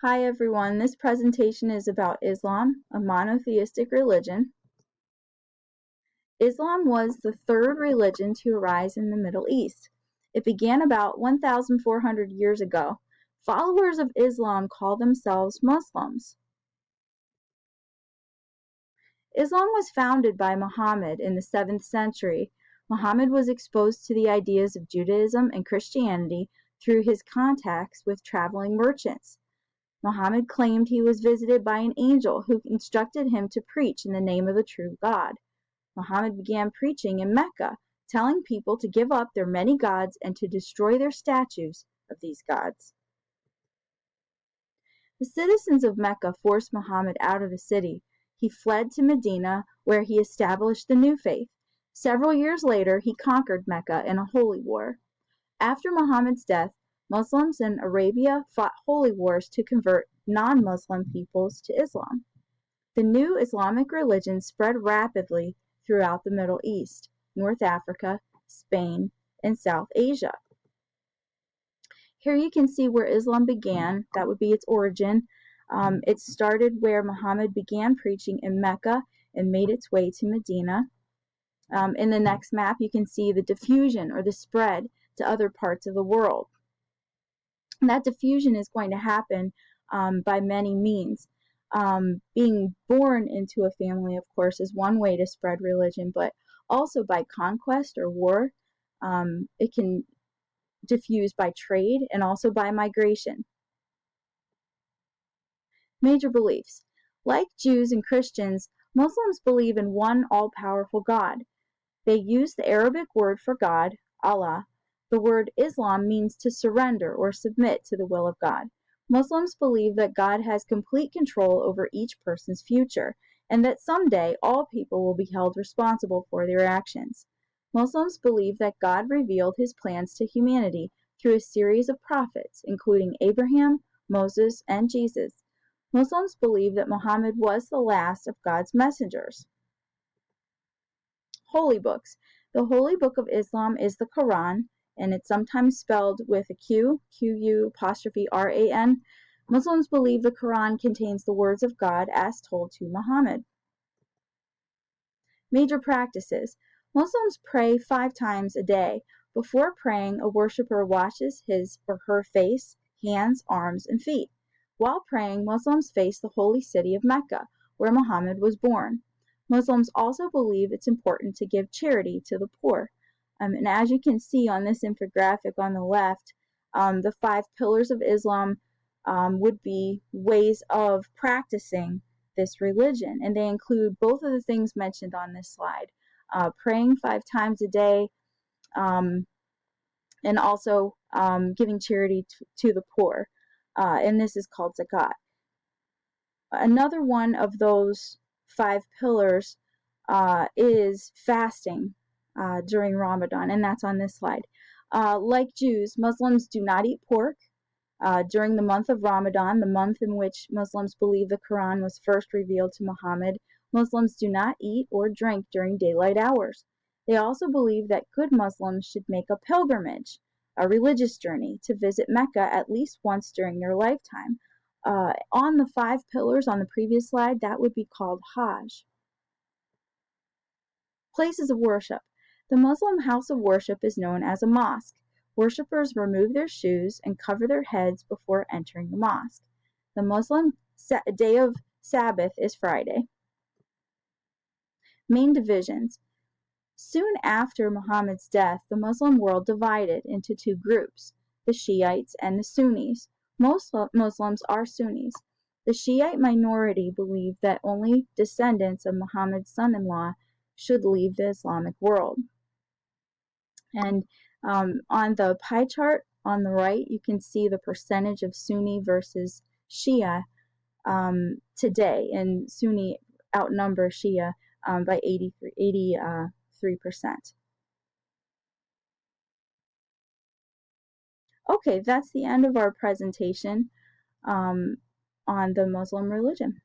Hi everyone, this presentation is about Islam, a monotheistic religion. Islam was the third religion to arise in the Middle East. It began about 1,400 years ago. Followers of Islam call themselves Muslims. Islam was founded by Muhammad in the 7th century. Muhammad was exposed to the ideas of Judaism and Christianity through his contacts with traveling merchants. Muhammad claimed he was visited by an angel who instructed him to preach in the name of the true God. Muhammad began preaching in Mecca, telling people to give up their many gods and to destroy their statues of these gods. The citizens of Mecca forced Muhammad out of the city. He fled to Medina, where he established the new faith. Several years later, he conquered Mecca in a holy war. After Muhammad's death, Muslims in Arabia fought holy wars to convert non-Muslim peoples to Islam. The new Islamic religion spread rapidly throughout the Middle East, North Africa, Spain, and South Asia. Here you can see where Islam began. That would be its origin. It started where Muhammad began preaching in Mecca and made its way to Medina. In the next map, you can see the diffusion or the spread to other parts of the world. And that diffusion is going to happen by many means. Being born into a family, of course, is one way to spread religion, but also by conquest or war. It can diffuse by trade and also by migration. Major beliefs. Like Jews and Christians, Muslims believe in one all-powerful God. They use the Arabic word for God, Allah. The word Islam means to surrender or submit to the will of God. Muslims believe that God has complete control over each person's future, and that someday all people will be held responsible for their actions. Muslims believe that God revealed his plans to humanity through a series of prophets, including Abraham, Moses, and Jesus. Muslims believe that Muhammad was the last of God's messengers. Holy books. The holy book of Islam is the Quran, and it's sometimes spelled with a Q, Q-U apostrophe R-A-N. Muslims believe the Quran contains the words of God as told to Muhammad. Major practices. Muslims pray 5 times a day. Before praying, a worshiper washes his or her face, hands, arms, and feet. While praying, Muslims face the holy city of Mecca, where Muhammad was born. Muslims also believe it's important to give charity to the poor. And as you can see on this infographic on the left, the 5 pillars of Islam would be ways of practicing this religion. And they include both of the things mentioned on this slide. Praying 5 times a day, and also giving charity to the poor. And this is called zakat. Another one of those 5 pillars is fasting during Ramadan, and that's on this slide. Like Jews, Muslims do not eat pork. During the month of Ramadan, the month in which Muslims believe the Quran was first revealed to Muhammad, Muslims do not eat or drink during daylight hours. They also believe that good Muslims should make a pilgrimage, a religious journey, to visit Mecca at least once during their lifetime. On the 5 pillars on the previous slide, that would be called Hajj. Places of worship. The Muslim house of worship is known as a mosque. Worshippers remove their shoes and cover their heads before entering the mosque. The Muslim day of Sabbath is Friday. Main divisions. Soon after Muhammad's death, the Muslim world divided into 2 groups, the Shiites and the Sunnis. Most Muslims are Sunnis. The Shiite minority believe that only descendants of Muhammad's son-in-law should leave the Islamic world. And on the pie chart on the right, you can see the percentage of Sunni versus Shia today, and Sunni outnumber Shia by 83%. Okay, that's the end of our presentation on the Muslim religion.